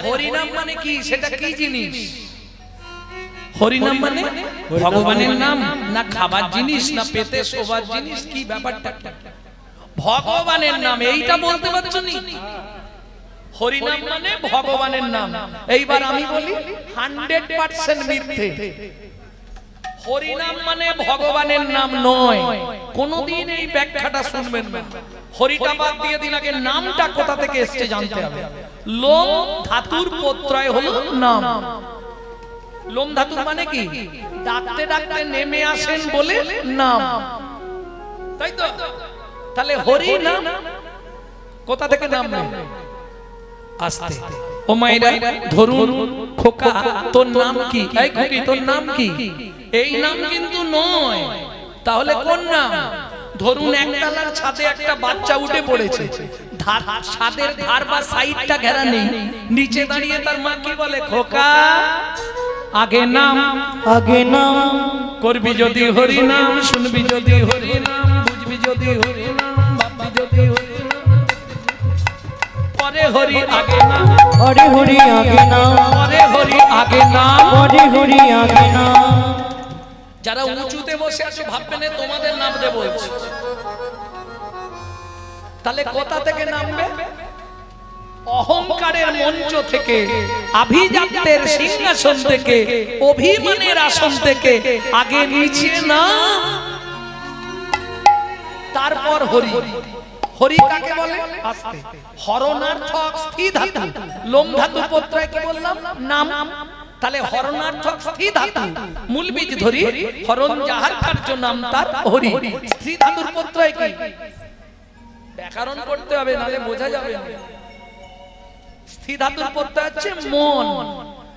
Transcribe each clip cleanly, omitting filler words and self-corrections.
হরিনাম মানে কি, সেটা কি জিনিস? হরিনাম মানে ভগবানের নাম না খাবার জিনিস না পেতে শোবার জিনিস, কি ব্যাপারটা? ভগবানের নাম, এইটা বলতে পারছো নি? হরিনাম মানে ভগবানের নাম। এইবার আমি বলি 100% মিথ্যে। হরিনাম মানে ভগবানের নাম নয়, কোনদিন এই ব্যাখ্যাটা শুনবেন না। হরিটা বাদ দিয়ে দিন, আগে নামটা কোথা থেকে এসেছে জানতে হবে। লোম ধাতুর প্রত্যয় হলো নাম। লোম ধাতুর মানে কি? ডাকতে ডাকতে নেমে আসেন বলে নাম, তাই তো? তাহলে হরি নাম কোথা থেকে নাম নেই? আস্তে ও মাইরা ধরুন, খোকা তোর নাম কি? এই খোকি তোর নাম কি? এই নাম কিন্তু নয়, তাহলে কোন নাম? ধরুন একতলার ছাদে একটা বাচ্চা উঠে পড়েছে, ছাদের ধার বা সাইডটা ঘেরা নেই, নিচে দাঁড়িয়ে তার মা কি বলে? খোকা আগে নাম, আগে নাম করবি যদি হরি নাম, শুনবি যদি হরি নাম, বুঝবি যদি হরি নাম, ভাববি যদি হরি নাম, পরে হরি আগে নাম, হরি হরি আগে নাম, পরে হরি আগে নাম, হরি হরি আগে নাম। যারা উঁচুতে বসে আছো ভাববে না তোমাদের নামতে বলছি, তাহলে কোথা থেকে নামবে? অহংকারের মঞ্চ থেকে, আভিজাত্যের সিংহাসন থেকে, অভিমানের আসন থেকে আগে নিচে নাম, তারপর হরি। হরি কাকে বলে? আস্তে। হরণার্থক স্থি ধাতু, লোম ধাতু প্রত্যয় কি বললাম? নাম। তাহলে হরণার্থক স্থি ধাতু, মূল বীজ ধরি, হরণ যাহার কার্য নাম তার হরি। স্থি ধাতুর প্রত্যয় কি? ব্যাকরণ করতে হবে, নালে বোঝা যাবে না। স্থি ধাতুর প্রত্যয় হচ্ছে মন।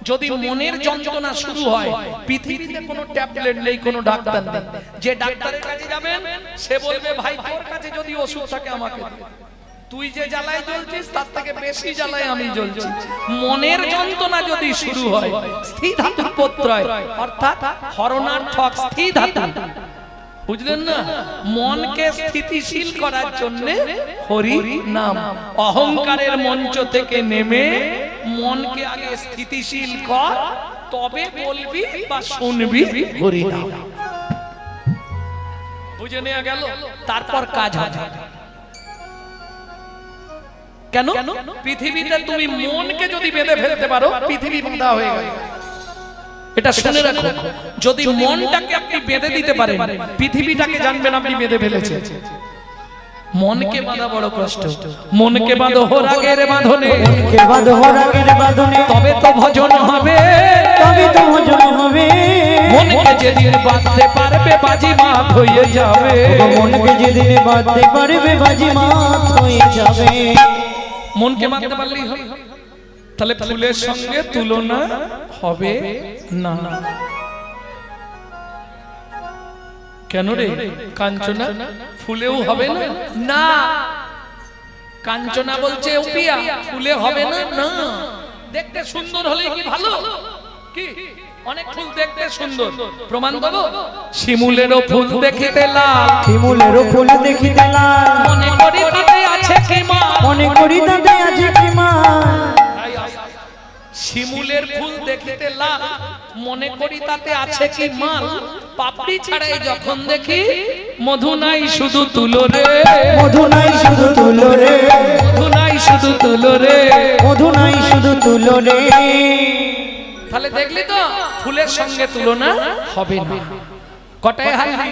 যদি মনের যন্ত্রণা শুরু হয়, পৃথিবীতে কোনো ট্যাবলেট নেই, কোনো ডাক্তার নেই। যে ডাক্তারের কাছে যাবেন সে বলবে ভাই তোর কাছে যদি ওষুধ থাকে আমাকে দে, তুই যে জ্বালায় জ্বলছিস তার থেকে বেশি জ্বালায় আমি জ্বলছি। মনের যন্ত্রণা যদি শুরু হয়, স্থি ধাতুর প্রত্যয় অর্থাৎ হরণার্থক স্থি ধাতু, বুঝলেন না? মনকে স্থিতিশীল করার জন্য হরি নাম। অহংকারের মঞ্চ থেকে নেমে মনকে আগে স্থিতিশীল কর, তবে বলবি বা শুনবি হরি নাম। বুঝে নেওয়া গেল? তারপর কাজ হবে। কেন? পৃথিবীতে তুমি মনকে যদি বেঁধে ফেলতে পারো, পৃথিবী বাঁধা হয়ে গেল। এটা শুনে রাখো, যদি মনটাকে আপনি বেঁধে দিতে পারেন, পৃথিবীটাকে জানবেন আপনি বেঁধে ফেলেছেন। মনকে বাঁধা বড় কষ্ট। মনকে বাঁধো রাগের বাঁধনে, মনকে বাঁধো রাগের বাঁধনে, তবে তো ভজন হবে, তবে তো ভজন হবে। মনকে যেদিন বাঁধতে পারবে বাজি মাত হয়ে যাবে, মনকে যেদিন বাঁধতে পারবে বাজি মাত হয়ে যাবে। মনকে বাঁধতে পারলেই হবে। তাহলে ফুলের সঙ্গে তুলনা হবে না। কেন রে? কাঞ্চনা ফুলেও হবে না? না, কাঞ্চনা বলছে উপিয়া ফুলে হবে না। না, দেখতে সুন্দর হলে কি ভালো? কি অনেক ফুল দেখতে সুন্দর, প্রমাণ দেবো। শিমুলেরও ফুল দেখিতে লাল, শিমুলেরও ফুল দেখিতে লাল, মনে করি তাতে আছে কি মা, মনে করি তাতে আছে কি মা। শিমুলের ফুল দেখিতে লাল, মনে করি তাতে আছে কি মাল, পাপড়ি ছাড়াই যখন দেখি মধু নাই শুধু তুলো রে, মধু নাই শুধু তুলো রে, মধু নাই শুধু তুলো রে, মধু নাই শুধু তুলো রে। তাহলে দেখলি তো ফুলের সঙ্গে তুলনা হবে না। কটায় হারলি?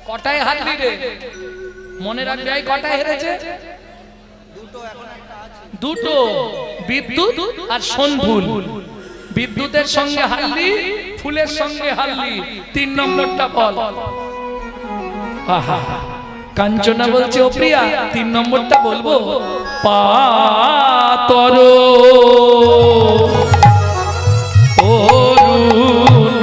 কটায় হারলি রে? মনে রাখবি এই কটায় হেরেছে? দুটো, বিদ্যুৎ আর সোনফুল। বিদ্যুতের সঙ্গে হারলি, ফুলের সঙ্গে হারলি। 3 নম্বরটা বল। আহা, কাঞ্চনা বলছে ও প্রিয়া 3 নম্বরটা বলবো। পাতর অরুণ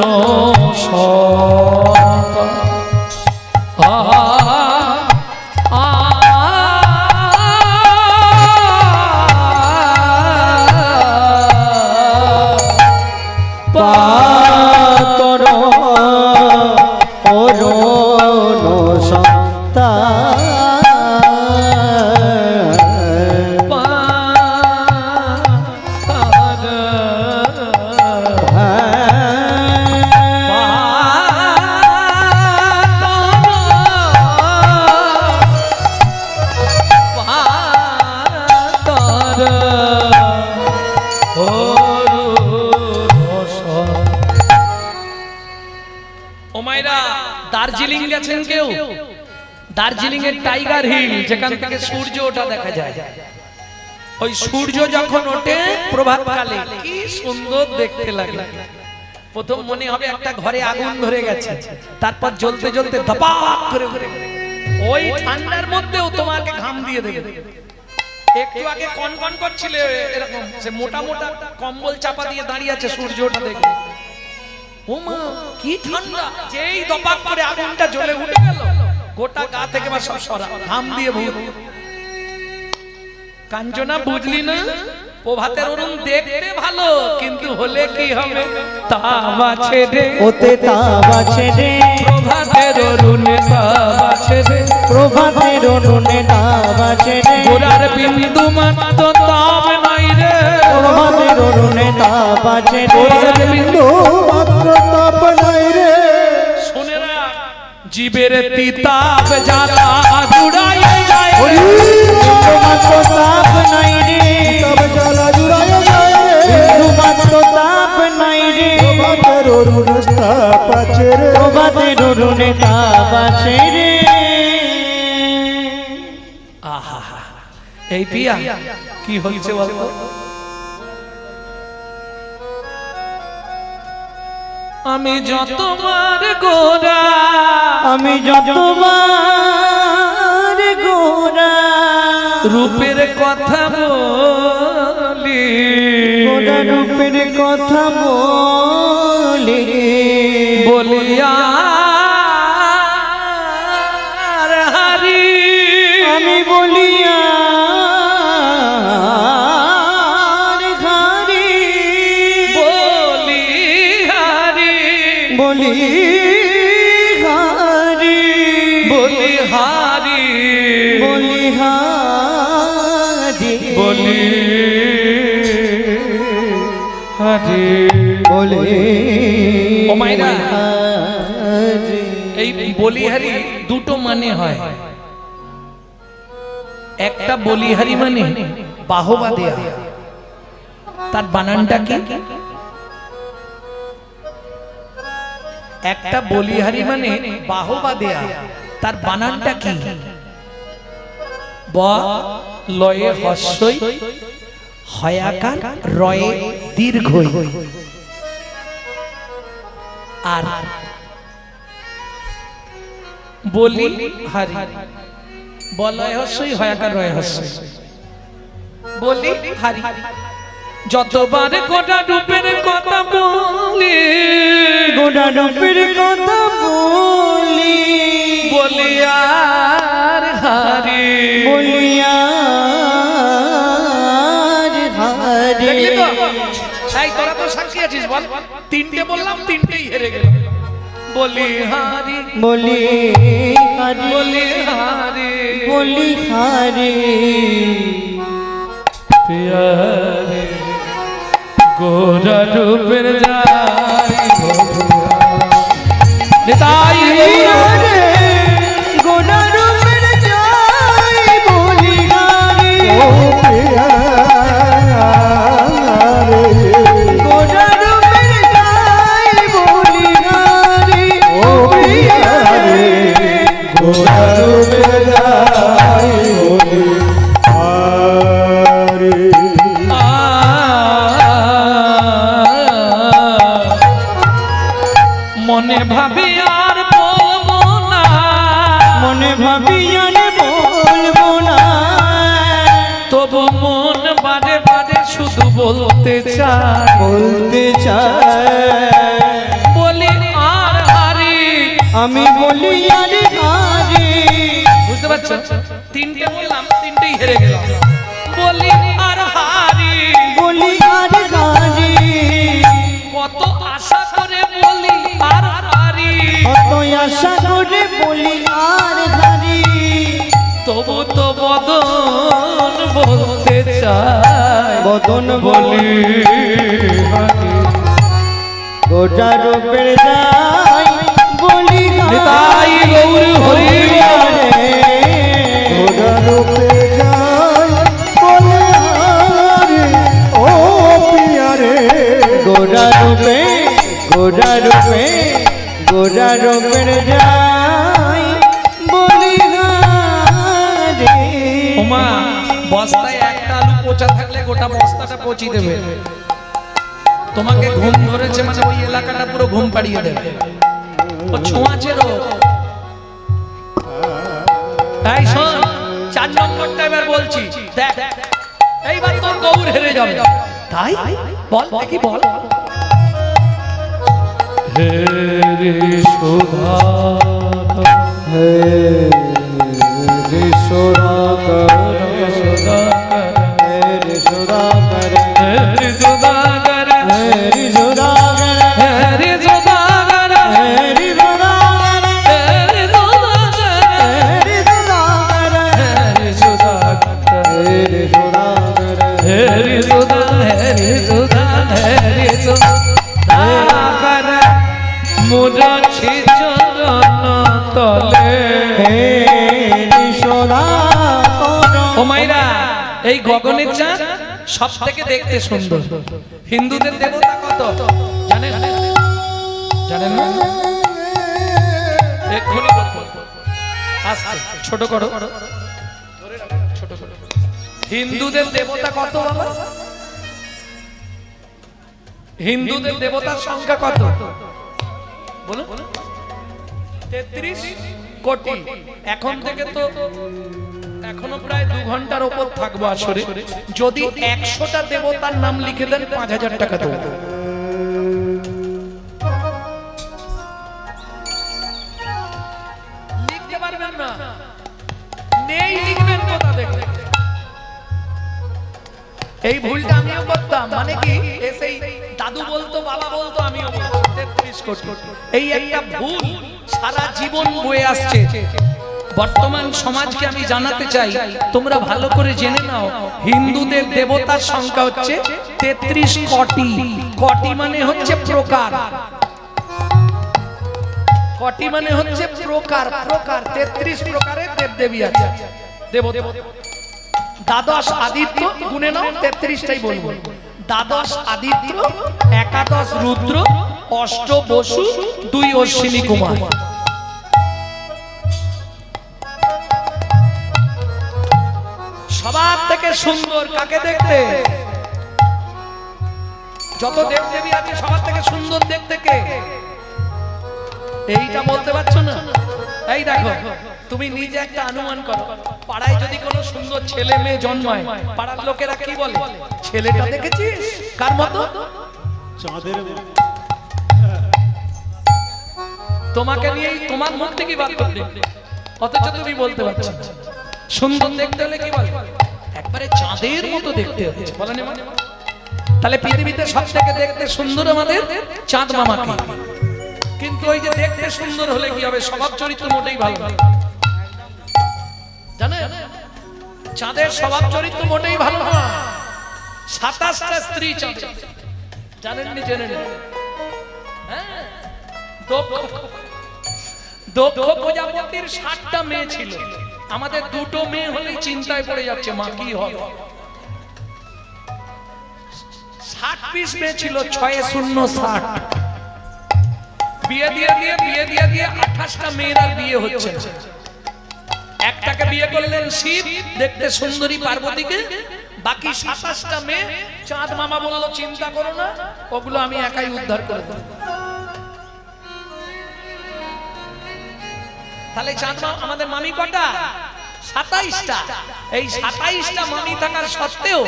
পাতর অরুণ সন্তা, ও মায়েরা, দার্জিলিং গেছেন কেউ? দার্জিলিং এর টাইগার হিল, যেখান থেকে সূর্য ওঠা দেখা যায়। ওই সূর্য যখন ওঠে প্রভাতকালে কি সুন্দর দেখতে লাগে। প্রথম মনে হবে একটা ঘরে আগুন ধরে গেছে, তারপর জ্বলতে জ্বলতে ধপাক করে উঠে ওই ঠান্ডার মধ্যেও তোমাকে ঘাম দিয়ে দেবে। একটু আগে কনকন করছিলে এরকম, সে মোটা মোটা কম্বল চাপা দিয়ে দাঁড়িয়ে আছে সূর্য ওঠা দেখবে। ওমা কি ঠান্ডা! যেই দপাক করে আগুনটা জ্বলে উঠে গেল, গোটা গা থেকে বা সব সরা ঘাম দিয়ে ভূত। কাঞ্চনা বুঝলি না? প্রভাতের অরুণ দেখতে ভালো, কিন্তু হলে কি হবে? তাবা ছেড়ে ওতে তাবা ছেড়ে প্রভাতের অরুণে তাবা ছেড়ে, প্রভাতের অরুণে তাবা ছেড়ে গোরার বিন্দু মাত্র তাপ নাই রে। প্রভাতের অরুণে তাবা ছেড়ে গোরার বিন্দু মাত্র তাপ নাই রে। শুনে না, জীবের তিতাপ জ্বালা জুড়াই যায় রে। মাত্র তাপ নাই রে, তব জ্বালা জুড়াইয়া যায় রে। মাত্র তাপ নাই রে। প্রভাতের অরুণ তাপ আছে রে। প্রভাতের অরুণে তাবা ছেড়ে। আহা, এই পিয়া কি হচ্ছে বলতো? আমি যতবার গোরা, আমি যতবার গোরা রূপের কথা বলি, গোরা রূপের কথা বলি, বলিয়া হারি, আমি বলিয়া ঘারি, বলি হারি, বলি ঘারি, বলি হারি, বলি হারি, বলি হারি, বলি ও মায়েরা, হারি। এই বলিহারি দুটো মানে হয়। একটা বলিহারি মানে বাহবা দেয়া, তার বানানটা কি? একটা বলিহারি মানে বাহবা দেয়া, তার বানানটা কি? ব লয়ে হস্যই, হয়াকার রয়ে দীর্ঘই। আর বলি হারি, বলয় হস্যই, হয়াকার রয়ে হস্যই, বলি হারি। যতবার গোটা রূপের কথা বলি, গোটা রূপের কথা বলি, বলিয়ার হারি, বলিয়ার হারি। দেখলি তো? এই তোরা তো সাক্ষী আছিস, বল। তিনটে বললাম, তিনটেই হেরে গেল। বলি হারি, বলি হারি, বলি হারি, বলি হারি। প্যারে গোরা রূপের যাই নিতাই রে গোটা রূপের যাই বলি হারি, ও প্রিয়া রে। গোটা রূপের যাই বলি হারি, ও প্রিয়া রে। গোরা রূপে যাই বলি হারি। মনে ভাবি আর বলবো না, মনে ভাবি আর বলবো না, তবু মন বারে বারে শুধু বলতে চায়, বলতে চাই। বলি আর হারি। আমি বলি আর হারি, বুঝতে পারছো? তিনটে বললাম, তিনটেই হেরে গেলাম। বলি আর হারি, বলি আর হারি, কত আশা করে বলি আর হারি, কত আশা করে বলি আর হারি, তবু তো বদন বলতে চায়, বদন বলি হারি। গোটা রূপের যাই বলি নিতাই গৌর হরি হারি। গোরা রূপে যাই বলি গোরা রূপের যাই বলিহারে। ওমা বস্তায় একটা আলু পচা থাকলে গোটা বস্তাটা পচি দেবে। তোমাকে ঘুম ধরেছে মানে ওই এলাকাটা পুরো ঘুম পাড়িয়ে দেবে। ও ছোঁয়াচে রোগ। তাই শোন, 4 নম্বরটা এবার বলছি, দেখ এইবার তোর গৌর হেরে যাবে। তাই বল দেখি বল। হে রে শোভা হে রে সুধাকর, হে রে সুধাকর, হে রে সুধাকর, হে রে সুধাকর, হে রে সুধাকর, হে রে সুধাকর, হে রে সুধাকর, হে রে সুধাকর, হে রে সুধাকর, হে রে সুধাকর, হে রে সুধাকর, মুরাছি চরণ তলে। হে রে সুধাকর। ও মাইরা, এই গগনের চাঁদ সব থেকে দেখতে সুন্দর। হিন্দুদের দেবতা কত জানেন? জানেন না? এক্ষুনি বলবো। আস্তে ছোট করো, ছোট করো। হিন্দুদের দেবতা কত বাবা? হিন্দুদের দেবতার সংখ্যা কত বলুন? 33 কোটি। এখন থেকে তো এখনো প্রায় 2 ঘন্টার উপর থাকবো আসরে। যদি 100টা দেবতার নাম লিখে দেন 5000 টাকা দেবো। লিখতে পারবেন না, নেই লিখবেন কোথা থেকে? এই ভুলটা আমিও করতাম। মানে কি, সেই দাদু বলতো বাবা বলতো আমিও বলতাম 33 কোটি। এই একটা ভুল সারা জীবন বয়ে আসছে। বর্তমান সমাজকে আমি জানাতে চাই, তোমরা ভালো করে জেনে নাও, হিন্দুদের দেবতার সংখ্যা হচ্ছে 33 কোটি। কোটি মানে হচ্ছে প্রকার, কোটি মানে হচ্ছে প্রকার। প্রকার 33 প্রকারের দেবদেবী আছে, দেবদেব। দ্বাদশ আদিত্য গুণে নাও, 33টাই বলবো। দ্বাদশ আদিত্য, একাদশ রুদ্র, অষ্ট বসু, 2 অশ্বিনী কুমার। সবার থেকে সুন্দর কাকে দেখতে? যত দেবদেবী আছে সবার থেকে সুন্দর দেখতে কে? এইটা বলতে পারছো না? এই দেখো, তুমি নিজে একটা অনুমান করো। পাড়ায় যদি কোনো সুন্দর ছেলে মেয়ে জন্মায়, পাড়ার লোকেরা কি বলে? ছেলেটা দেখেছিস কার মতো? চাঁদের তোমাকে নিয়ে তোমার মুখ থেকে বাদ করবে, অথচ তুমি বলতে পারছো না। সুন্দর দেখতে হলে কি বলে? একবারে চাঁদের মতো দেখতে হচ্ছে, বলেন? তাহলে পৃথিবীতে সব থেকে দেখতে সুন্দর আমাদের চাঁদ মামাকে। কিন্তু ওই যে দেখতে সুন্দর হলে কি হবে? স্বভাব চরিত্র মোটেই ভালো না, জানেন? চাঁদের স্বভাব চরিত্র মোটেই ভালো না। 27টা স্ত্রী চাঁদের, জানেননি? জেনে নেন। হ্যাঁ, দক্ষ প্রজাপতির 60টা মেয়ে ছিল। আমাদের 2টো মেয়ে হলেই চিন্তায় পড়ে যাচ্ছে মা কি হবে। 60 পিস মেয়ে ছিল, 6×0=60। বিয়ে দিয়ে 28টা মেয়ের আর বিয়ে হচ্ছে না। একটাকে বিয়ে করলেন শিব, দেখতে সুন্দরী পার্বতীকে। বাকি 27টা মেয়ে চাঁদ মামা বললো চিন্তা করো না, ওগুলো আমি একাই উদ্ধার করে দেব। তাহলে চাঁদ মামা আমাদের মামি কটা? 27টা। এই 27টা মামি থাকার সত্ত্বেও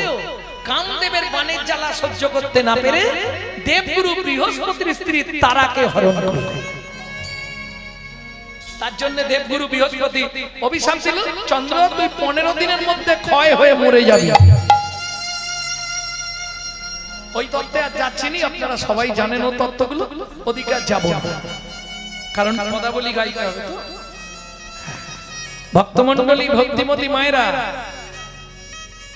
কামদেবের বানের জ্বালা সহ্য করতে না পেরে দেবগুরু বৃহস্পতির স্ত্রী তারাকে হরণ করলেন। তার জন্য দেবগুরু বৃহস্পতি অভিশাপ দিল, চন্দ্র তুই 15 দিনের মধ্যে ক্ষয় হয়ে মরে যাবি। ওই তত্ত্বে আর যাচ্ছি না, আপনারা সবাই জানেন ও তত্ত্বগুলো, ওদিকে আর যাব না, কারণ পদাবলী গাইতে হবে তো। ভক্তমণ্ডলী, ভক্তিমতী মায়েরা,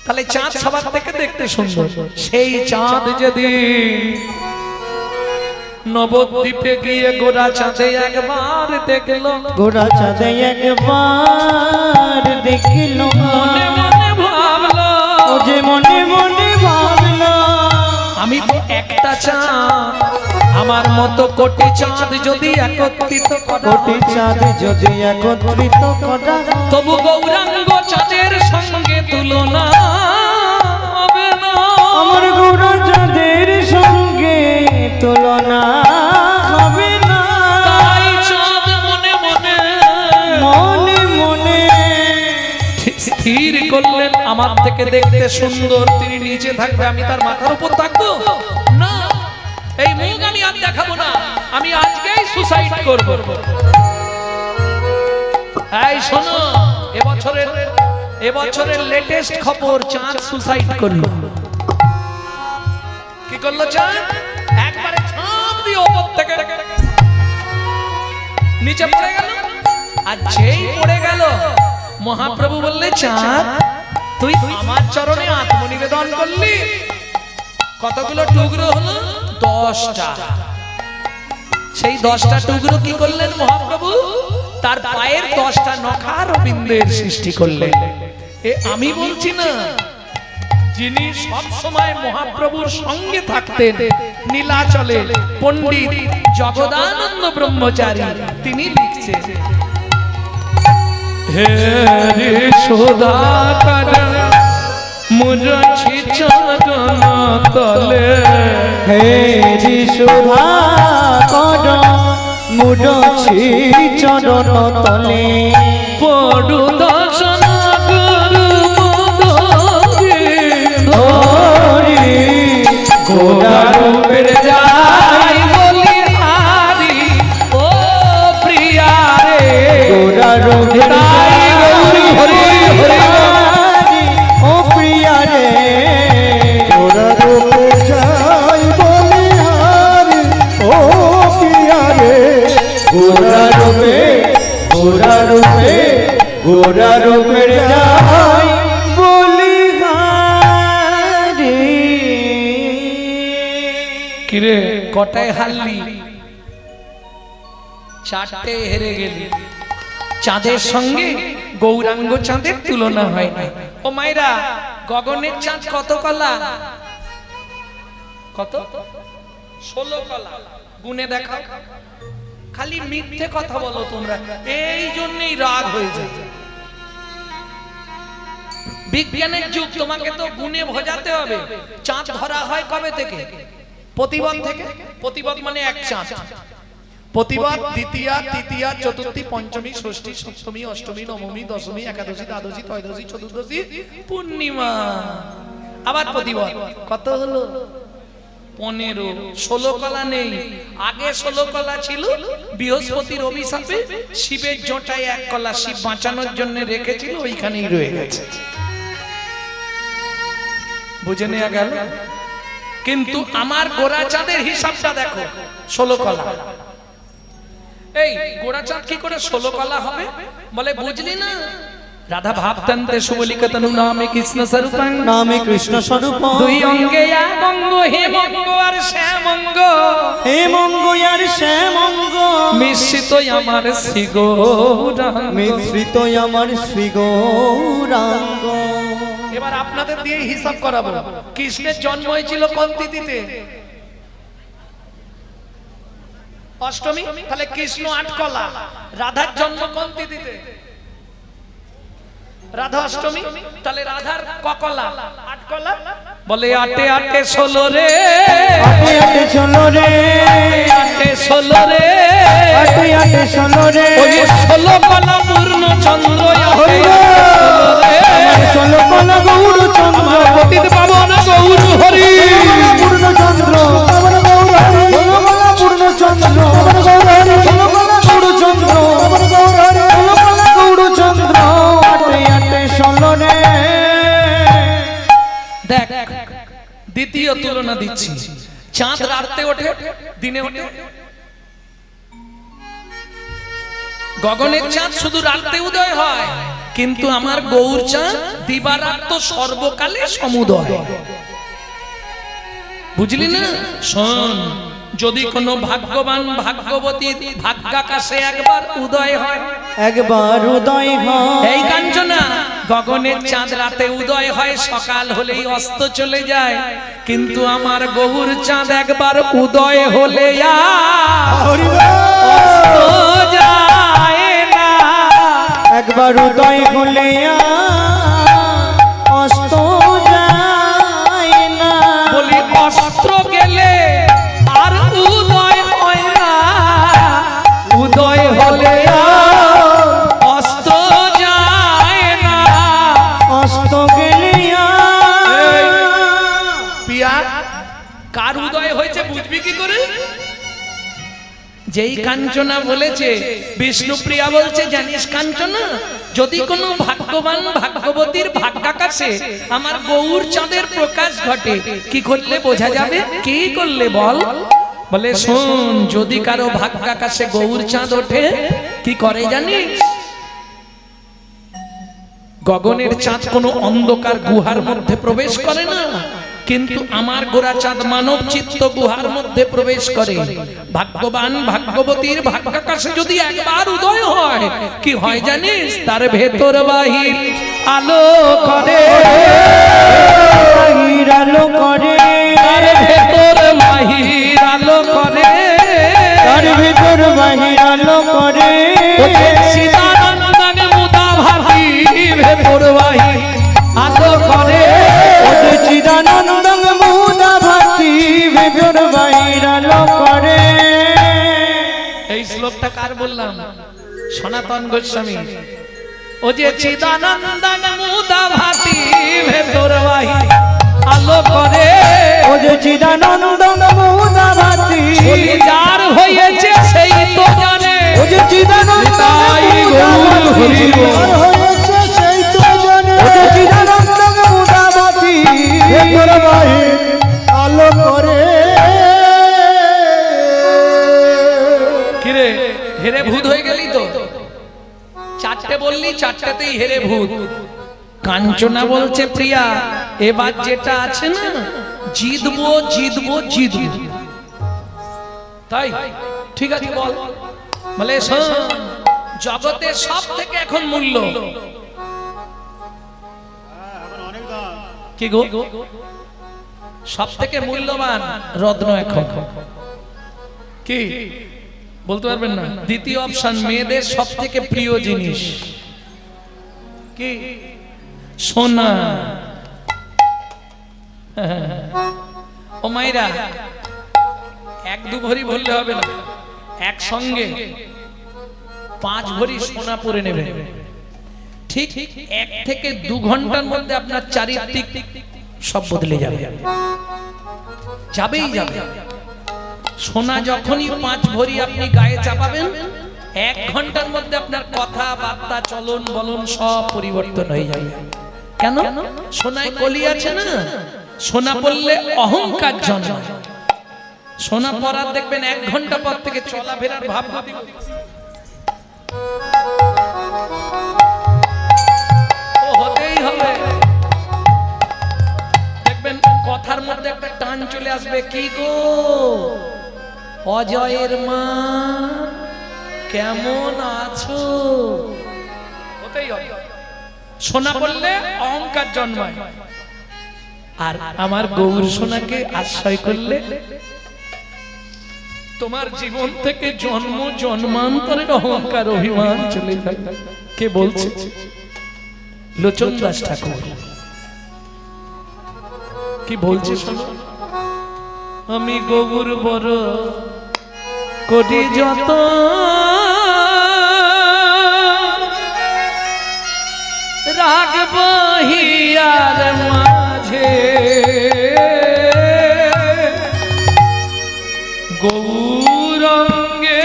তাহলে চাঁদ সবার থেকে দেখতে সুন্দর। সেই চাঁদ যেদিন নবদ্বীপে গিয়ে গোরা চাঁদে একবার দেখল, গোরা চাঁদে একবার দেখল, মনে মনে ভাবলো, ও যে মনে মনে ভাবলো, আমি আমি তো একটা চাঁদ, আমার মতো কোটি চাঁদ যদি একত্রিত করা কোটি চাঁদ যদি একত্রিত করা তবু গৌরাঙ্গ চাঁদের সঙ্গে তুলনা হবে না। আমার গৌর চাঁদের সঙ্গে তুলনা হবে না। তাই চাঁদ মনে মনে মনে মনে স্থির করলেন, আমার থেকে দেখতে সুন্দর তিনি নিচে থাকবে, আমি তার মাথার উপর থাকবো না। এই মুখ আমি আর দেখাবো না, আমি আজকেই সুসাইড করব। এই শোনো, এবছরের লেটেস্ট খবর, চাঁদ সুসাইড করলো। কি করলো চাঁদ? একবারে ঝাঁপ দিয়ে ওপর থেকে নিচে পড়ে গেল। আর যেই পড়ে গেল, মহাপ্রভু বললে, চাঁদ তুই আমার চরণে আত্মনিবেদন করলি, কতগুলো টুকরো হলো? 10টা। সেই 10টা টুকরো কি করলেন মহাপ্রভু? তার পায়ের 10টা নখার বিন্দুর সৃষ্টি করলেন। আমি বলছি না, যিনি সব সময় মহাপ্রভুর সঙ্গে থাকতেন নীলাচলে, পণ্ডিত জগদানন্দ ব্রহ্মচারী, তিনি লিখছেন, হে যশোদাকার মুরছি চরণ তলে, হে যশোদাকার মুরছি চরণ তলে, পড়ু দর্শন গুরু ধরি গোরারূপের যাই বলি হারি, ও প্রিয়া রে গোরারূপের তাই গৌরী হরি হরি ও প্রিয়া রে, গোরারূপে যাই বলিহারি ও প্রিয়া রে, গোরারূপে গোরারূপে গোরারূপের যাই বলিহারি। কিরে কটায় হারলি? 4টে হেরে গেলি। চাঁদের সঙ্গে গৌরাঙ্গ চাঁদের তুলনা হয় না। ও মাইরা, গগনের চাঁদ কত কলা? কত? 16 কলা। গুনে দেখাও। খালি মিথ্যে কথা বলো তোমরা, এই জন্যই রাগ হয়ে যায়। বিজ্ঞানের যুগ, তোমাকে তো গুনে বোঝাতে হবে। চাঁদ ধরা হয় কবে থেকে? প্রতিপদ থেকে। প্রতিপদ মানে এক চাঁদ। প্রতিপদ দ্বিতীয়া, তৃতীয়া, চতুর্থী, পঞ্চমী, ষষ্ঠী, সপ্তমী, অষ্টমী, নবমী, দশমী, একাদশী, দ্বাদশী, ত্রয়োদশী, চতুর্দশী, পূর্ণিমা। আবার প্রতিপদ কত হলো? 15। 16 কলা নেই। আগে 16 কলা ছিল, বৃহস্পতির অভিশাপে শিবের জটায় 1 কলা শিব বাঁচানোর জন্য রেখেছিল, ওইখানেই রয়ে গেছে। বুঝে নেওয়া গেল? কিন্তু আমার গোরা চাঁদের হিসাবটা দেখো, 16 কলা। এই গোরা চাঁদ কি করে 16 কলা হবে? বলে বুঝলি না, রাধা ভাবতন্তে সুবলিকা তনু নামে কৃষ্ণ স্বরূপং, নামে কৃষ্ণ স্বরূপ, দুই অঙ্গে এক অঙ্গ, হেমঙ্গ আর শ্যামঙ্গ, হেমঙ্গ আর শ্যামঙ্গ, মিশ্রিত আমার শ্রী গৌরাঙ্গ, মিশ্রিত আমার শ্রী গৌরাঙ্গ। এবার আপনাদের দিয়ে হিসাব করাবো। কৃষ্ণের জন্ম হয়েছিল কোন তিথিতে? অষ্টমী। তাহলে কৃষ্ণ 8 কলা। রাধার জন্ম কোন তিথিতে? রাধা অষ্টমী। তাহলে রাধার ক কলা? 8 কলা। বলে 8 8 16 রে, 8 8 16 রে, 8 16 রে, 8 8 16 রে, ওই 16 কলা পূর্ণ চন্দ্র, 16 কলা গৌর চন্দ্র, পতিত পাবন গৌর হরি, পূর্ণ চন্দ্র, 16 কলা পূর্ণ চন্দ্র, 16 কলা গৌর চন্দ্র, 16 কলা গৌর চন্দ্র, 8 8 16 রে। দেখ, দ্বিতীয় তুলনা দিচ্ছি। চাঁদ রাতে ওঠে, দিনে ওঠে। গগনের চাঁদ শুধু রাতে উদয় হয়, কিন্তু আমার গৌর চাঁদ দিবারাত্র সর্বকালে সমুদয়। বুঝলি না? শোন, যদি কোনো ভাগ্যবান ভাগ্যবতীর ভাগ্যাকাশে একবার উদয় হয়, একবার উদয় হয়, এই কাঞ্চনা গগনের চাঁদ রাতে উদয় হয়, সকাল হলেই অস্ত চলে যায়, কিন্তু আমার গৌর চাঁদ একবার উদয় হলে অস্ত যায় না। একবার উদয় হলে অস্ত যায় না। বলি অস্ত্র গেলে আর উদয় হয় না, উদয় হলে অস্ত যায় না। অস্ত গেলে পিয়া কার উদয় হয়েছে বুঝবি কি করে? যেই কাঞ্চনা বলেছে, বিষ্ণুপ্রিয়া বলছে, জানিস কাঞ্চনা, যদি কোনো ভাগ্যবান ভাগ্যবতীর ভাগ্যাকাশে আমার গৌর চাঁদের প্রকাশ ঘটে, কি করলে বোঝা যাবে? কি করলে বল? বলে শোন, যদি কারো ভাগ্যাকাশে গৌর চাঁদ ওঠে, কি করে জানিস? গগনের চাঁদ কোনো অন্ধকার গুহার মধ্যে প্রবেশ করে না, কিন্তু আমার গোরা চাঁদ মানব চিত্ত গুহার মধ্যে প্রবেশ করে। ভাগ্যবান ভাগ্যবতীর ভাগ্যাকাশে যদি একবার উদয় হয়, কি হয় জানিস? তার ভেতর বাহির আলো করে, বাহির আলো করে, তার ভেতর বাহির আলো করে, তার ভেতর বাহির আলো করে। সীতানন্দন মুদা ভাতি ভেতর বাহির আলো করে। চিদানন্দ মুদা ভাতি ভেতর বাহির আলো করে। এই শ্লোকটা কার বললাম? সনাতন গোস্বামী। ও যে চিদানন্দন মুদা ভাতি ভেতর বাহির আলো করে, ও যে চিদানন্দ মুদা ভাতি বলি যার হয়েছে সেই তো জানে, ও যে চিদানন্দ তাই গৌর হরি বল। হয়েছে সেই তো জানে। ও যে চিদানন্দ মুদা ভাতি ভেতর বাহির আলো করে। কিরে হেরে ভূত হয়ে গেলি তো? চারটে বললি, চারটেতেই হেরে ভূত। কাঞ্চনা বলছে, প্রিয়া এবার যেটা আছে না, জিতবো জিতবো জিতবো। তাই ঠিক আছে বল। বলে শোন, জগতে সব থেকে এখন মূল্য কি গো? সব থেকে মূল্যবান রত্ন এখন কি বলতে পারবেন না? দ্বিতীয় অপশন, মেয়েদের সব থেকে প্রিয় জিনিস কি? সোনা। ও মাইরা, এক দু ভরি বললে হবে না, একসঙ্গে 5 ভরি সোনা পরে নেবে। ঠিক 1 থেকে 2 ঘন্টার মধ্যে আপনার চারিত্রিক সব বদলে যাবে, যাবেই যাবে। সোনা যখনই 5 ভরি আপনি গায়ে চাপাবেন, 1 ঘন্টার মধ্যে আপনার কথা বার্তা চলন বলন সব পরিবর্তন হয়ে যাবে। কেন? সোনায় কলি আছে না, সোনা পড়লে অহংকার জন্মায়। সোনা পরার দেখবেন 1 ঘন্টা পর থেকে চলাফেরার ভাব হতেই হবে। দেখবেন কথার মধ্যে একটা টান চলে আসবে, কি গো অজয়ের মা কেমন আছো? হতেই হবে। সোনা বললে অহংকার জন্মায়, আর আমার গৌর সোনাকে আশ্রয় করলে তোমার জীবন থেকে জন্ম জন্মান্তরের অহংকার অভিমান চলে যায়। কে বলছে? লোচন দাস ঠাকুর। কি বলছে শোনো, আমি গৌর বড় করি যত, রাগব হিয়ার মাঝে, গৌরঙ্গে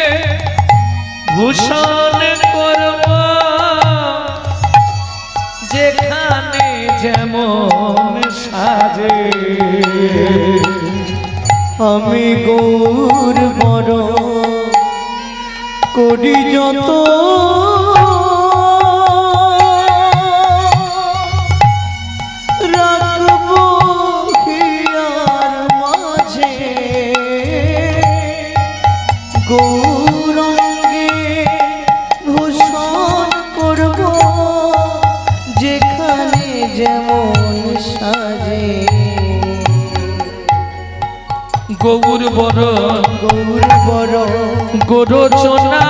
ভূষণ করব, যেখানে যেমন সাজে। আমি গৌর বড় করি যত, রাখব হিয়ার মাঝে, গৌরঙ্গে ভূষণ করব, যেখানে গৌর বরণ গৌর বড় গোরচনা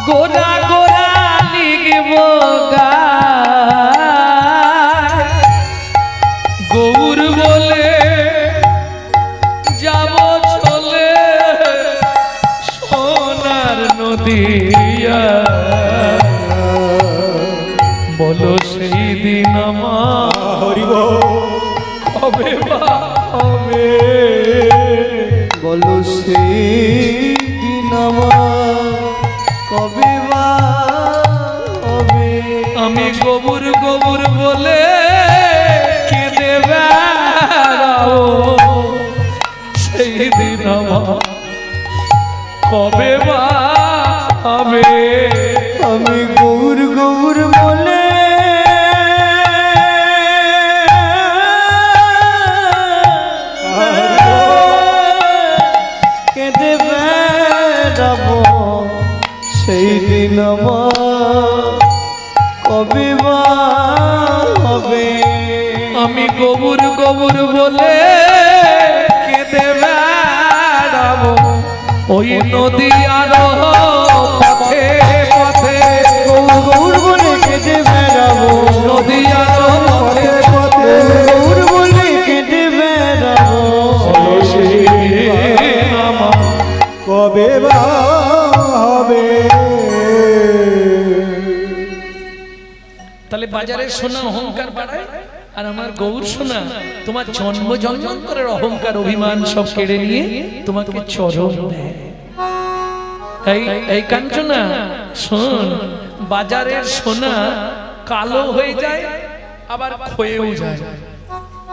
গোরা গোরা লিখব গৌর বলে যাব চলে সোনার নদিয়া বলো সেই দিন আমার হরিব কবে বা হবে বলো সেই দিন আমার কবে বা হবে আমি গোবর গোবর বলে কেঁদে বেড়াবো সেই দিন আমার কবে বা হবে আমি গৌর গৌর বলে কেঁদে বেড়াবো সেই দিন আমার কবে বা হবে আমি গোবর গোবর বলে কেঁদে বেড়াবো ওই নদী আর পথে পথে গৌর বলে কেঁদে বেড়াবো নদী আর পথে পথে গৌর বলে কেঁদে বেড়াবো সেই দিন আমার কবে বা হবে তাহলে বাজারে সোনা অহংকার বাড়ায় আর আমার গৌর সোনা তোমার জন্ম জন্মান্তরের অহংকার অভিমান সব কেড়ে নিয়ে তোমাকে চরণ দেয় এই কাঞ্চনা শোন বাজারের সোনা কালো হয়ে যায় আবার ক্ষয়েও যায়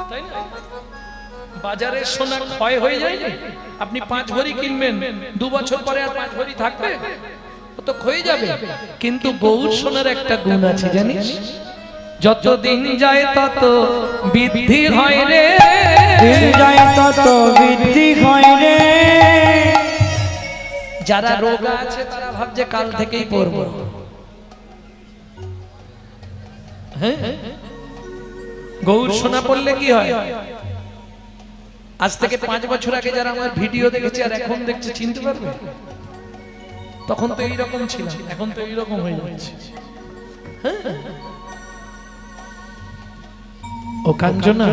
তাই না বাজারের সোনা ক্ষয় হয়ে যায় না আপনি 5 ভরি কিনবেন 2 বছর পরে আর 5 ভরি থাকবে ও তো ক্ষয়ে যাবে কিন্তু গৌর সোনার একটা গুণ আছে জানিস যত দিন যায় তত বৃদ্ধি হয় রে দিন যায় তত বৃদ্ধি হয় রে যারা রোগা আছে তারা ভাবছে কাল থেকেই পড়বো হ্যাঁ গৌর সোনা পড়লে কি হয় আজ থেকে 5 বছর আগে যারা আমার ভিডিও দেখেছে আর এখন দেখছে চিনতে পারবে তখন তো এইরকম ছিল এখন তো এইরকম হয়ে যাচ্ছে ও কাঞ্চনা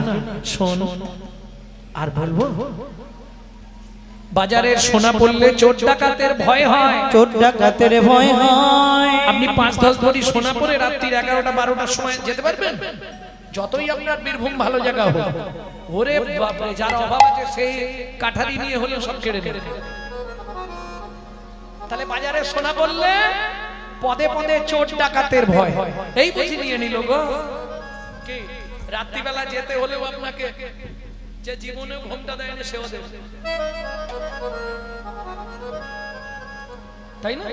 শোন আর বলবো বাজারের সোনা পড়লে চোর ডাকাতের ভয় হয় চোর ডাকাতের ভয় হয় আপনি 5-10 ভরি সোনা পরে রাত্রি 11টা 12টার সময় যেতে পারবেন যতই আপনার বীরভূম ভালো জায়গা হোক ওরে বাপরে যার অভাব আছে সেই কাঠারি নিয়ে হলেও সব কেড়ে নেবে তাহলে বাজারে সোনা পড়লে পদে পদে চোর ডাকাতের ভয় এই বুঝি নিয়ে নিল গো কি রাত্রিবেলা যেতে হলেও আপনাকে যে জীবনে ঘুমটা দেয় না সেও দেবে তাই না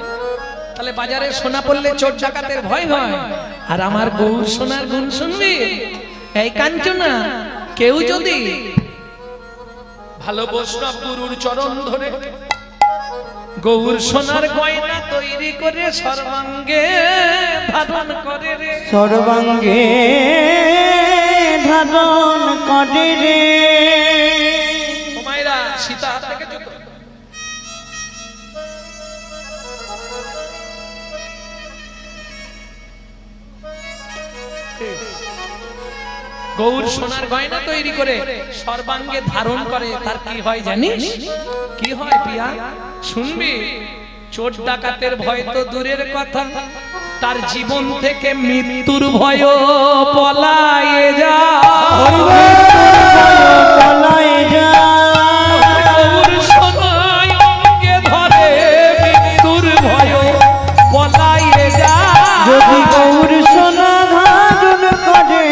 তাহলে বাজারে সোনা পড়লে চোর ডাকাতের ভয় হয় আর আমার গৌর সোনার গুণ শুনবি এই কাঞ্চনা কেউ যদি ভালো বৈষ্ণব গুরুর চরণ ধরে গৌর সোনার গয়না তৈরি করে সর্বাঙ্গে ধারণ করে রে সর্বাঙ্গে ধারণ করে রে ও মায়েরা সীতা হাত থেকে জুতো গৌর সোনার গয়না তৈরি করে সর্বাঙ্গে ধারণ করে তার কি হয় জানিস কি হয় পিয়া শুনবি চোর ডাকাতের ভয় তো দূরের কথা তার জীবন থেকে মৃত্যুর ভয় পলায়ে যায় পলায় যায় গৌর সোনার অঙ্গে ধরে মৃত্যুর ভয় পলায়ে যায় যদি গৌর সোনা ধারণ করে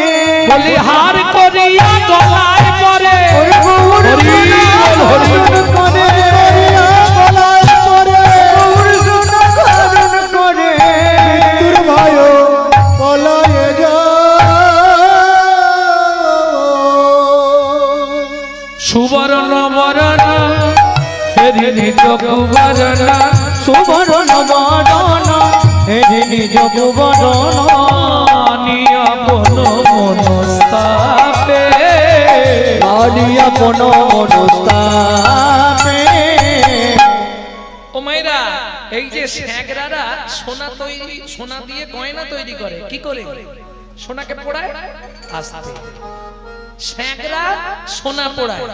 বলিহার করিয়া গলায় পরে গৌর হরি বল, হরি বল। করে গলায় পরে গৌর সোনা ধারণ করে মৃত্যুর ভয় পলায়ে সুবর্ণ বরণ হেরি নিজ কুবরণ সুবর্ণ বরণ হেরি নিজ কুবরণ আপন মনস্তাপে হরি আপন মনস্তাপে। ও মায়েরা, এই যে স্যাংরারা সোনা তৈরি, সোনা দিয়ে গয়না তৈরি করে, কি করে? সোনাকে পোড়ায় আস্তে। স্যাংরা সোনা পোড়ায়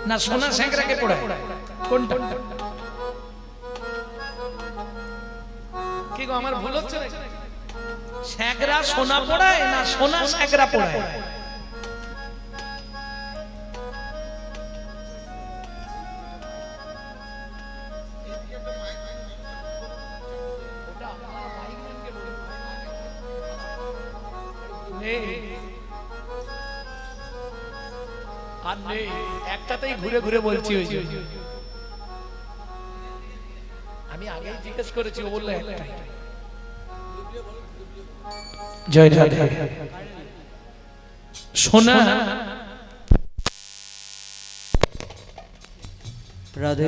না সোনা স্যাংরাকে পোড়ায়? কোনটা? কি গো, আমার ভুল হচ্ছে নাকি? স্যাংরা সোনা পোড়ায় না সোনা স্যাংরা পোড়ায়? আর নেই, একটাতেই ঘুরে ঘুরে বলছি। ওই আমি আগেই জিজ্ঞেস করেছি, ও বললো একটাই। জয় রাধে। সোনা রাধে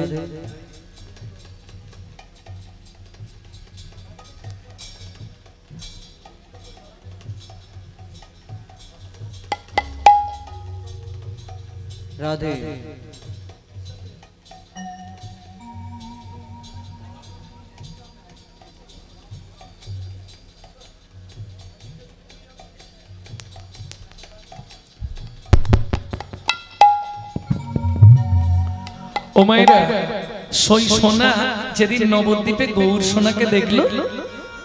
রাধে। ও মায়েরা, সই সোনা যেদিন নবদ্বীপে গৌর সোনাকে দেখলো,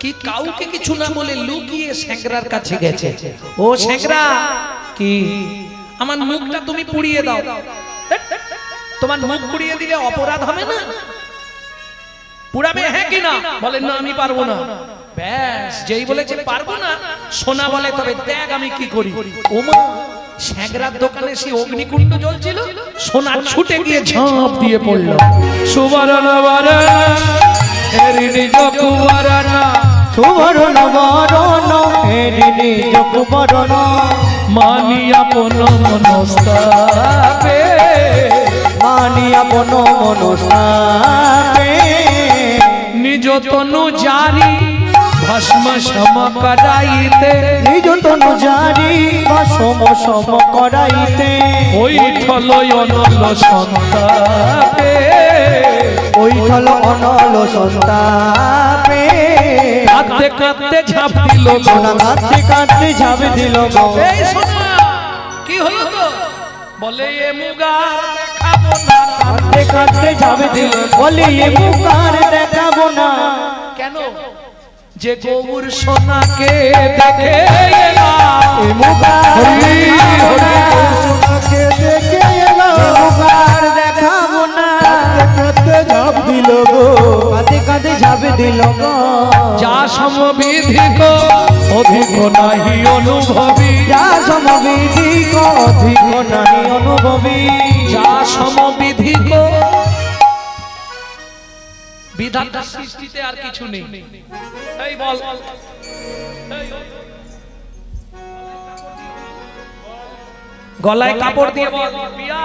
কি কাউকে কিছু না বলে লুকিয়ে স্যাংরার কাছে গেছে। ও স্যাংরা, কি আমার মুখটা তুমি পুড়িয়ে দাও। তোমার মুখ পুড়িয়ে দিলে অপরাধ হবে না? পুড়াবে হ্যাঁ কি না? বলেন না, আমি পারবো না। ব্যাস, যেই বলেছে পারবো না, সোনা বলে তবে দেখ আমি কি করি। ও মা, স্যাংরার দোকানে সে অগ্নিকুণ্ড জ্বলছিল, সোনা ছুটে গিয়ে ঝাঁপ দিয়ে পড়লো। সুবর্ণ বরণ হেরিনি জকুবরণ, সুবর্ণ বরণ হেরিনি জকুবরণ, মানি আপন মনস্তাপে, মানি আপন মনস্তাপে। নিজ তনু জারি ভস্ম সম করাইতে, নিজ তনু জারি ভস্ম সম করাইতে, ওই ঠল অনল সন্তাপে, ওই ঠল অনল সন্তাপে। কাঁদতে কাঁদতে ঝাঁপ দিল সোনা কাঁদতে কাঁদতে ঝাঁপ দিল গো। এই সোনা, কি হলো তো? বলে এ মুগা দেখাবো না। কাঁদতে কাঁদতে ঝাঁপ দিল, বলে এ মুখার দেখাবো না। কেন? যে গৌর সোনাকে দেখে এলাম, এ মুখার দেখাবো না, সোনাকে দেখে এলাম, এ মুখার দেখাবো না। কাঁদতে ঝাঁপ দিল গো, কাঁদতে কাঁদতে ঝাঁপ দিল গো। যা সমবিধিক অধিক নাহি অনুভবী, যা সমবিধি কো অধিক নাহি অনুভবী, যা সমবিধিক। বিধাতার সৃষ্টিতে আর কিছু নেই। এই বল, গলায় কাপড় দিয়ে বল, পিয়া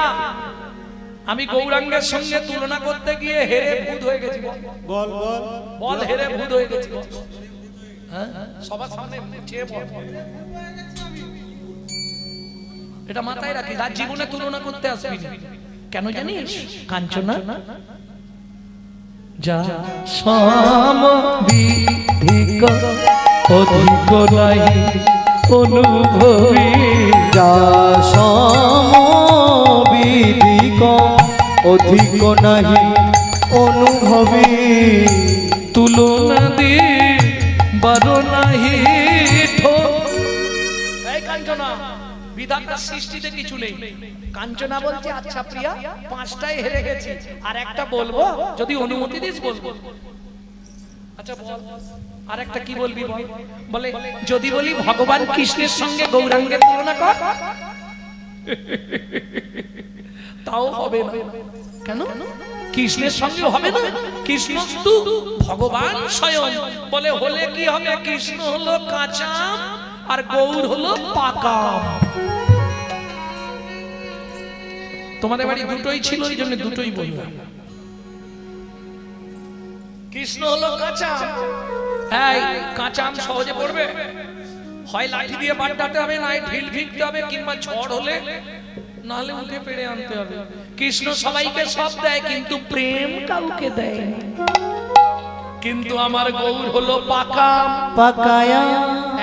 আমি গৌরাঙ্গের সঙ্গে তুলনা করতে গিয়ে হেরে ভূত হয়ে গেছি। বল বল বল, হেরে ভূত হয়ে গেছি। হ্যাঁ, সবার সামনে চেয়ে বল। এটা মাথায় রাখি, তার জীবনে তুলনা করতে আসবি না। কেন জানিস? কাঞ্চনা যা সমবিধিক অধিক নাহি অনুভবী, যা সমবিধি কো অধিক নাহি অনুভবী, তুলনা দি বড় নাহি ঠো। এই কাঞ্চনা, বিধাতার সৃষ্টিতে কিছু নেই। কাঞ্চনা বলছে, আচ্ছা প্রিয়া, পাঁচটায় হেরে গেছি, আর একটা বলবো, যদি অনুমতি দিস বলবো। আচ্ছা বল, আর একটা কি বলবি বল। বলে যদি বলি ভগবান কৃষ্ণের সঙ্গে গৌরাঙ্গের তুলনা কর, তাও হবে না। কেন? কৃষ্ণের সঙ্গে হবে না। কৃষ্ণ তো ভগবান স্বয়ং। বলে হলে কি হবে? কৃষ্ণ হলো কাঁচা আম আর গৌর হলো পাকা আম। তোমাদের বাড়ি দুটোই ছিল, এই জন্য দুটোই বললাম। কৃষ্ণ হলো কাঁচা আম। এই কাঁচা আম সহজে পড়বে? হয় লাঠি দিয়ে বাট্টাতে হবে, নয় ঢিল ভিঁকতে হবে, কিংবা ঝড় হলে নাহলে উঠে পেড়ে আনতে হবে। কৃষ্ণ সবাইকে সব দেয় কিন্তু প্রেম কাউকে দেয় না। কিন্তু আমার গৌর হলো পাকাম, পাকায়া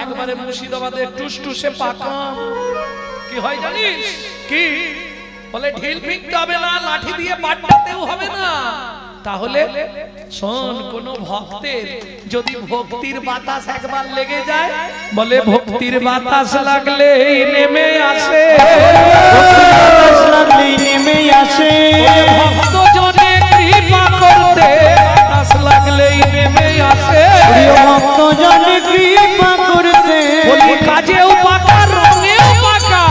একবারে মুর্শিদাবাদের টুসটুসে পাকাম। কি হয় জানিস? কি বলে ঢিল ফিকতে হবে না, লাঠি দিয়ে বাটতেও হবে না। তাহলে শোন, কোন ভক্তের যদি ভক্তির বাতাস একবার লেগে যায়, বলে ভক্তির বাতাস লাগলেই নেমে আসে, লাগলেই নেমে আসে, ভক্ত জনে কৃপা করতে বাতাস লাগলেই নেমে আসে, প্রিয় ভক্ত জনে কৃপা করতে বলি কাজেও পাকা রঙেও পাকা,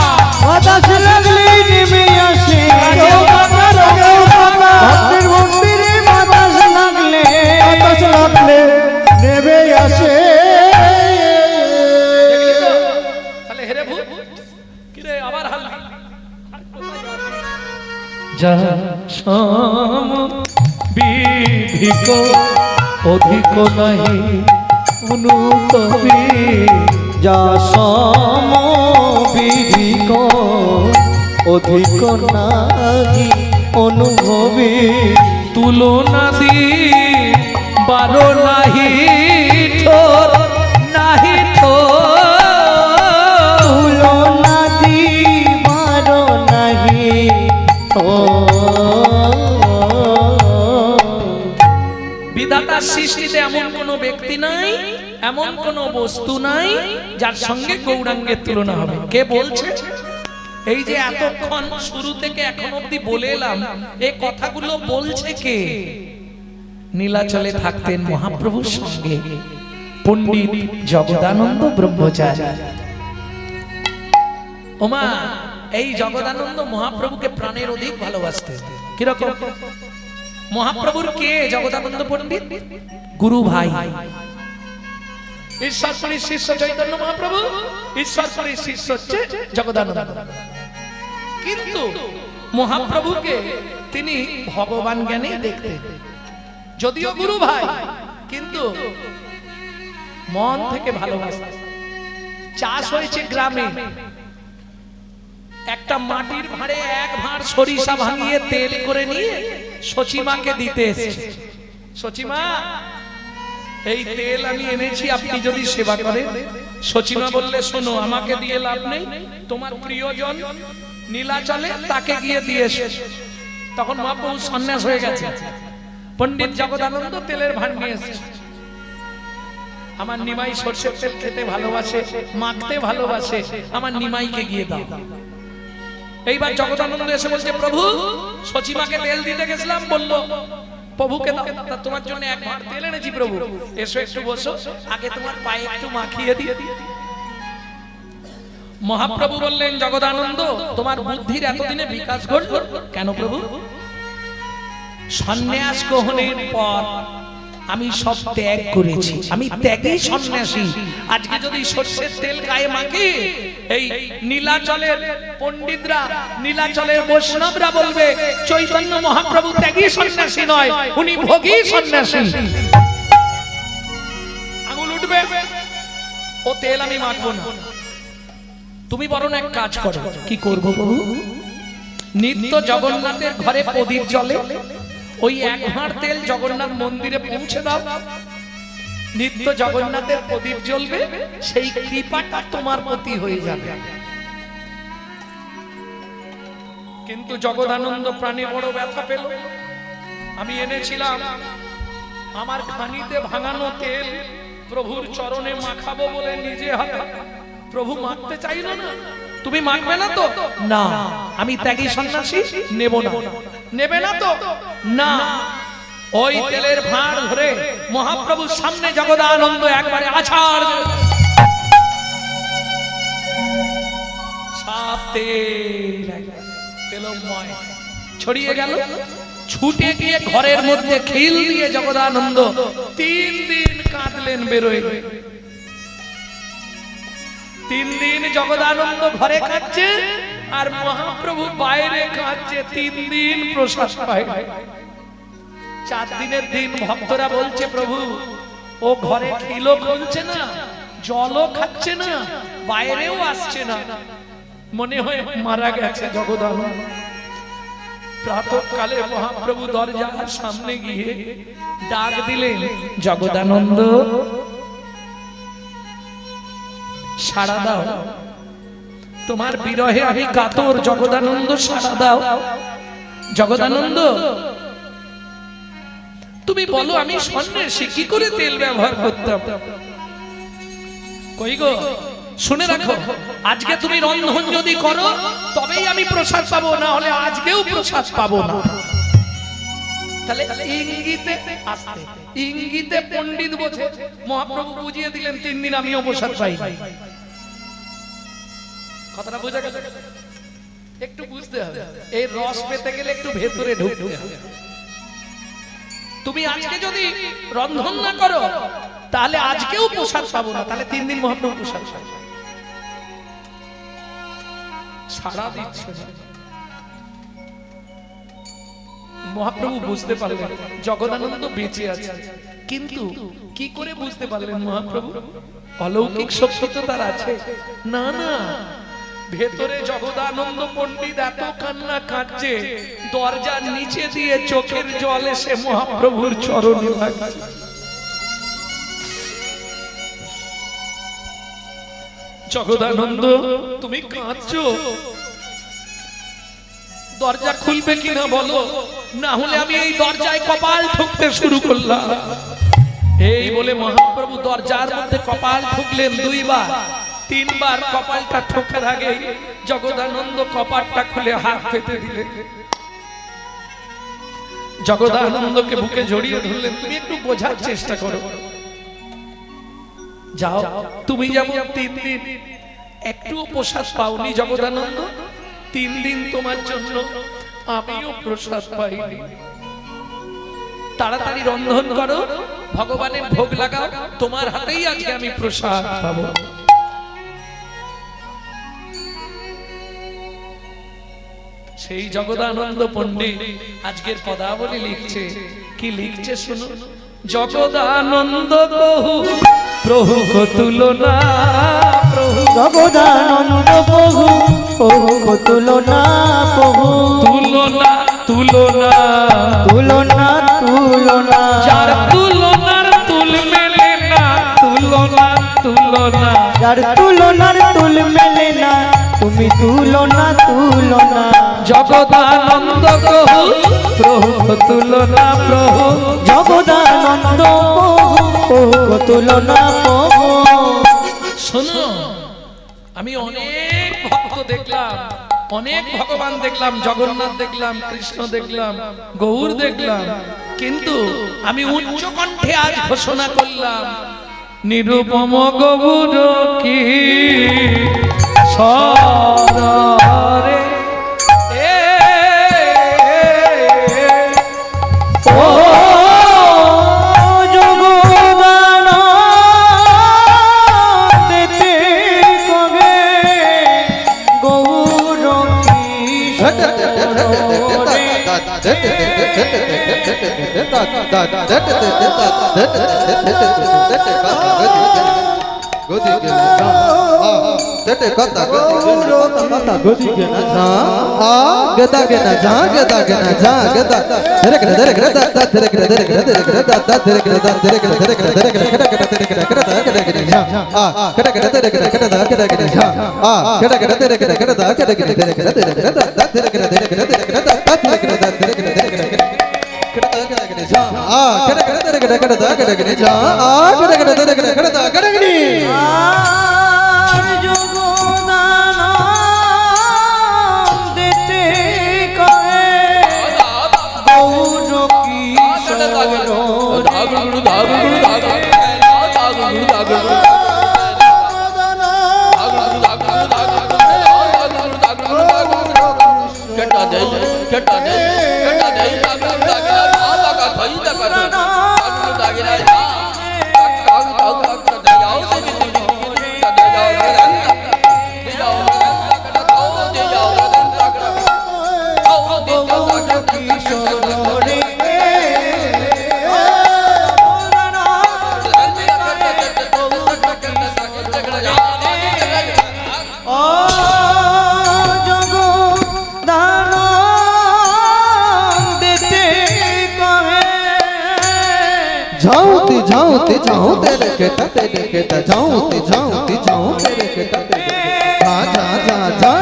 বাতাস লাগলেই নেমে আসে, কাজেও পাকা রঙেও পাকা, ভক্তের ভক্তির বাতাস লাগলে বাতাস লাগলে নেমে আসে। দেখলি তো? তাহলে হেরে ভূত কি রে আবার হাল্লা যা সম বিধিক অধিক নাহি অনুকবি, যা সম বিধিক অধিক নাহি অনুভবী, তুলনা দি বারো নাহি ঠোর নাহি ঠোর, তুলনা দিবার নাহি বিধাতার সৃষ্টিতে এমন কোন ব্যক্তি নাই, এমন কোন বস্তু নাই যার সঙ্গে গৌরাঙ্গের তুলনা হবে। কে বলছে? এই যে এতক্ষণ শুরু থেকে এখন অবধি বলে এলাম, এই কথাগুলো বলছে কে? নীলাচলে থাকতেন মহাপ্রভুর সঙ্গে পণ্ডিত জগদানন্দ ব্রহ্মচারী। ওমা, এই জগদানন্দ মহাপ্রভুকে প্রাণের অধিক ভালোবাসতেন। কিরকম? মহাপ্রভুর কে জগদানন্দ পণ্ডিত? গুরু ভাই। ঈশ্বরপুরীর শিষ্য চৈতন্য মহাপ্রভু, ঈশ্বরপুরীর শিষ্য হচ্ছে জগদানন্দ। কিন্তু মহাপ্রভুকে তিনি ভগবান জ্ঞানে দেখতেন। যদিও গুরু ভাই, কিন্তু মন থেকে ভালোবাসতেন। চাষ হয়েছে গ্রামে, একটা মাটির ভাঁড়ে এক ভাঁড় সরিষা ভাঙিয়ে তেল করে নিয়ে সচিমাকে দিতে এসেছে। সচিমা, এই তেল আমি এনেছি, আপনি যদি সেবা করেন। সচিমা বললে, শোনো, আমাকে দিয়ে লাভ নেই, তোমার প্রিয়জন নীলাচলে তাকে গিয়ে দিয়ে এসো। তখন মহাপ্রভু সন্ন্যাস হয়ে গেছে। পণ্ডিত জগদানন্দ তেলের ভাঁড় নিয়ে এসেছে। আমার নিমাই সরষের তেল খেতে ভালোবাসে, মাখতে ভালোবাসে, আমার নিমাইকে গিয়ে দাও। এইবার জগদানন্দ এসে বলছে, প্রভু, সচিমাকে তেল দিতে গেছিলাম, বললো প্রভুকে দাও, তা তোমার জন্য এক ভাঁড় তেল এনেছি প্রভু, এসো একটু বসো, আগে তোমার পায়ে একটু মাখিয়ে দিই। মহাপ্রভু বললেন, জগদানন্দ, তোমার বুদ্ধির এতদিনে বিকাশ ঘটল কেন প্রভু? সন্ন্যাস গ্রহণের পর আমি সব ত্যাগ করেছি, আমি ত্যাগী সন্ন্যাসী। আজকে যদি সরষের তেল গায়ে মাখি, এই নীলাচলের পণ্ডিতরা, নীলাচলের বৈষ্ণবরা বলবে চৈতন্য মহাপ্রভু ত্যাগী সন্ন্যাসী নয়, উনি ভোগী সন্ন্যাসী। আঙুল উঠবে, ও তেল আমি মাখবো না। তুমি বরং এক কাজ করো। কি করব প্রভু? নিত্য জগন্নাথের ঘরে প্রদীপ জ্বলে, ওই এক ভাঁড় তেল জগন্নাথ মন্দিরে পৌঁছে দাও, নিত্য জগন্নাথের প্রদীপ জ্বলবে, সেই কৃপাটা তোমার প্রতি হয়ে যাবে। কিন্তু জগদানন্দ প্রাণে বড় ব্যথা পেল। আমি এনেছিলাম আমার খানিতে ভাঙানো তেল প্রভুর চরণে মাখাবো বলে নিজে হাতে, প্রভু মাখতে চাইল না। তুমি মাখবে না তো? না, আমি ত্যাগী সন্ন্যাসী, নেব না। নেবে না তো? না। ওই তেলের ভাঁড় ধরে মহাপ্রভুর সামনে জগদানন্দ একবারে আছাড় তেলময় ছড়িয়ে গেল। ছুটে গিয়ে ঘরের মধ্যে খিল দিয়ে জগদানন্দ 3 দিন কাঁদলেন, বেরোয়। 3 দিন জগদানন্দ ঘরে কাঁদছে আর মহাপ্রভু বাইরে কাঁদছে। 3 দিন প্রসাদ পায়। 4 দিনের দিন ভক্তরা বলছে, প্রভু ও ঘরে খিলও খুলছে না, জলও খাচ্ছে না, বাইরেও আসছে না। মনে হয় মারা গেছে জগদানন্দ। প্রাতঃকালে মহাপ্রভু দরজার সামনে গিয়ে ডাক দিলেন, জগদানন্দ সাড়া দাও, তোমার বিরহে আমি কাতর। জগদানন্দ সাড়া দাও। জগদানন্দ তুমি বলো আমি সন্ন্যাসী, কি করে তেল ব্যবহার করতাম? কই গো, শুনে রাখো, আজকে তুমি রন্ধন যদি করো তবেই আমি প্রসাদ পাবো, না হলে আজকেও প্রসাদ পাবো না। তাহলে ইঙ্গিতে আসতে, ইঙ্গিতে পণ্ডিত বোঝে। মহাপ্রভু বুঝিয়ে দিলেন 3 দিন আমিও প্রসাদ পাই। কথাটা বোঝা গেল? একটু বুঝতে হবে, এই রস পেতে গেলে একটু ভেতরে ঢুকতে হবে। তুমি আজকে যদি রন্ধন না করো তাহলে আজকেও প্রসাদ পাবো না, তাহলে 3 দিন মহাপ্রভু প্রসাদ পাই। সারা দিচ্ছে না। মহাপ্রভু বুঝতে পারলেন জগদানন্দ বেঁচে আছে, কিন্তু কি করে বুঝতে পারলেন মহাপ্রভু? অলৌকিক শক্তি তো তার আছে। না না, ভেতরে জগদানন্দ পণ্ডিত এত কান্না কাঁদছে, দরজার নিচে দিয়ে চোখের জল এসে মহাপ্রভুর চরণে লাগছে। জগদানন্দ তুমি কাঁদছো, দরজা খুলবে কিনা বলো, না হলে আমি এই দরজায় কপাল ঠুকতে শুরু করলাম। এই বলে মহাপ্রভু দরজার মধ্যে কপাল ঠুকলেন 2 বার। 3 বার কপালটা ঠোকার আগে জগদানন্দ কপালটা খুলে হাত পেতে দিলেন। জগদানন্দকে বুকে জড়িয়ে ধরলেন, তুমি একটু বোঝার চেষ্টা করো। যাও, তুমি যেমন 3 দিন একটুও প্রসাদ পাওনি জগদানন্দ, 3 দিন তোমার জন্য আমিও প্রসাদ পাইনি। তাড়াতাড়ি রন্ধন করো, ভগবানের ভোগ লাগাও, তোমার হাতেই আজকে আমি প্রসাদ পাবো। সেই জগদানন্দ পণ্ডিত আজকের পদাবলী লিখছে। কি লিখছে শুনো, জগদানন্দ কহু প্রভু কো তুলনা, প্রভু জগদানন্দ প্রভু প্রভু কো তুলনা, প্রভু তুলনা তুলনা তুলনা তুলনা, যার তুলনার তুল মেলে না, তুলনা তুলনা, যার তুলনার তুল মেলে না, তুমি তুলনা তুলনা। জগদানন্দ কহু প্রভু কো তুলনা, প্রভু জগদানন্দ প্রভু প্রভু কো তুলনা, প্রভু। শোনো, আমি অনেক ভক্ত দেখলাম, অনেক ভগবান দেখলাম, জগন্নাথ দেখলাম, কৃষ্ণ দেখলাম, গৌর দেখলাম, কিন্তু আমি উচ্চ কণ্ঠে আজ ঘোষণা করলাম, নিরুপম গৌর কি সরে ও জগদানন্দেতে কবে গৌর জগদানন্দেতে কবে গৌর ঝাউতে ঝাউতে ঝাউতে রেখে তাতে রেখে তা ঝাউতে ঝাউতে ঝাউতে রেখে তাতে ঝা ঝা ঝা ঝা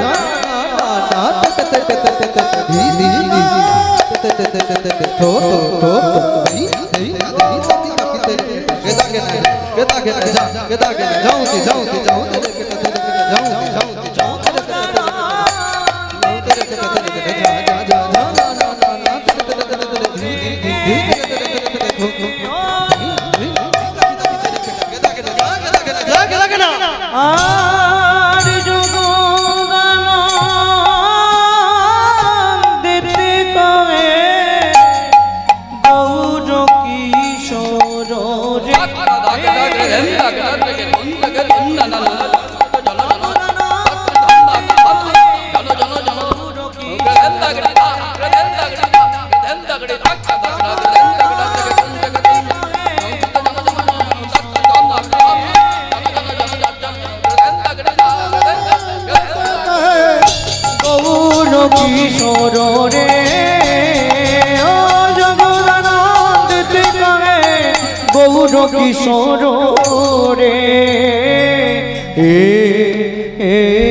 না তে তে তে তে তে ধি ধি ধি তে তে তে তে তে ঠো ঠো ঠো ধি ধি ধি তাকি তে কেদা কেনা যা কেদা কেনা ঝাউতে ঝাউতে ঝাউতে রেখে তাতে রেখে ঝাউতে ঝাউতে ঝাউতে রেখে তাতে ঝাউতে রেখে তাতে রেখে ঝা ঝা ঝা ঝা না না না না তে তে তে তে তে ধি ধি ধি ধি আর যোগদান দিতে কবে গৌর কিশোর গৌর কিশোর রে ও যোগদান দিতে কবে গৌর কিশোর রে এ